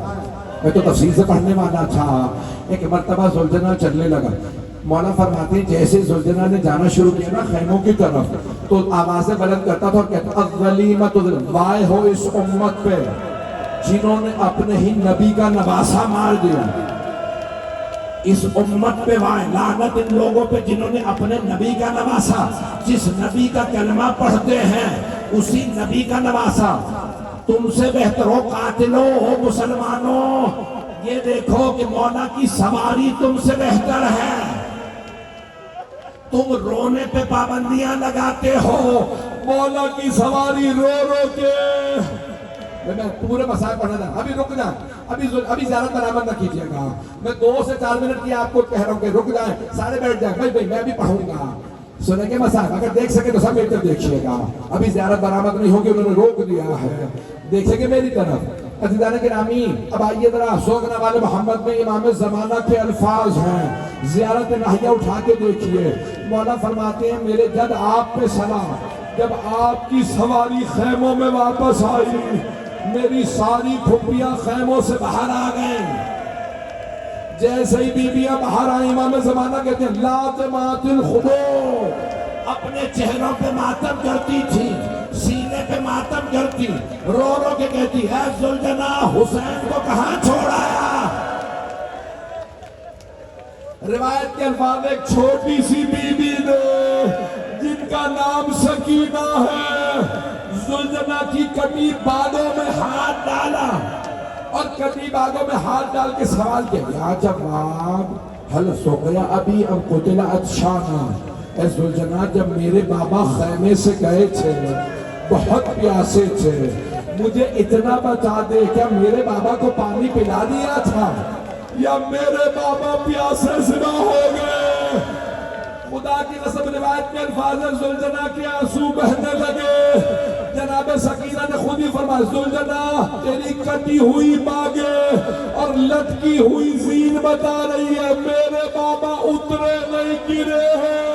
میں تو تفصیل سے پڑھنے والا تھا. ایک مرتبہ زلجنہ چلنے لگا. مولا فرماتے ہیں جیسے زلجنہ نے جانا شروع کیا نا خیموں کی طرف تو آوازیں بلند کرتا تھا اور کہتا الظلیمۃ وائے ہو اس امت پہ جنہوں نے اپنے ہی نبی کا نواسا مار دیا. اس امت پہ وائے لعنت ان لوگوں پہ جنہوں نے اپنے نبی کا نواسا جس نبی کا کلمہ پڑھتے ہیں اسی نبی کا نواسا. تم سے بہتر ہو قاتلوں ہو مسلمانوں. یہ دیکھو کہ مولا کی سواری تم سے بہتر ہے. تم رونے پہ پابندیاں لگاتے ہو. مولا کی سواری رو رو کے میں پورے مسائل پڑھنا تھا. ابھی رک جائیں. ابھی زیادہ برآمد نہ کیجیے گا. میں 2 سے 4 منٹ کی آپ کو کہہ رہا ہوں کہ رک جائیں. سارے بیٹھ جائیں. بھائی میں بھی پڑھوں گا. سنیں گے مسائل. اگر دیکھ سکے تو سب میری طرف دیکھیے گا. ابھی زیادہ برآمد نہیں ہوگی. انہوں نے روک دیا ہے. دیکھیں گے میری طرف. عزیزان گرامی اب آئیے ذرا سوگنا والے محمد میں امام زمانہ کے الفاظ ہیں. زیارت ناہیہ اٹھا کے دیکھیے. مولا فرماتے ہیں میرے جد آپ پہ سلام. جب آپ کی سواری خیموں میں واپس آئی میری ساری پھپھیاں خیموں سے باہر آ گئیں. جیسے ہی بیویاں باہر آئیں امام زمانہ کہتے ہیں لازمات الخدو. اپنے چہروں پہ ماتم کرتی تھی سینے پہ ماتم کرتی رو رو کے کہتی ہے زلجنہ حسین کو کہاں چھوڑایا. روایت کے الفاظ ایک چھوٹی سی بیوی نے جن کا نام سکینہ ہے زلجنہ کی کٹی بالوں میں ہاتھ ڈالا اور کٹی بالوں میں ہاتھ ڈال کے سوال کیا یا جواب حل سوگیا ابھی اب قتل اتشانا. اے زلجنہ جب میرے بابا خیمے سے گئے تھے بہت پیاسے تھے مجھے اتنا بتا دے کیا میرے بابا کو پانی پلا دیا تھا یا میرے بابا پیاسے زندہ ہو گئے. خدا کی قسم روایت کے الفاظ زلجنا کے آنسو بہنے لگے. جناب سکینہ نے خود ہی فرمایا زلجنا تیری کٹی ہوئی باگیں اور لٹکی ہوئی زین بتا رہی ہے میرے بابا اترے نہیں گرے ہیں.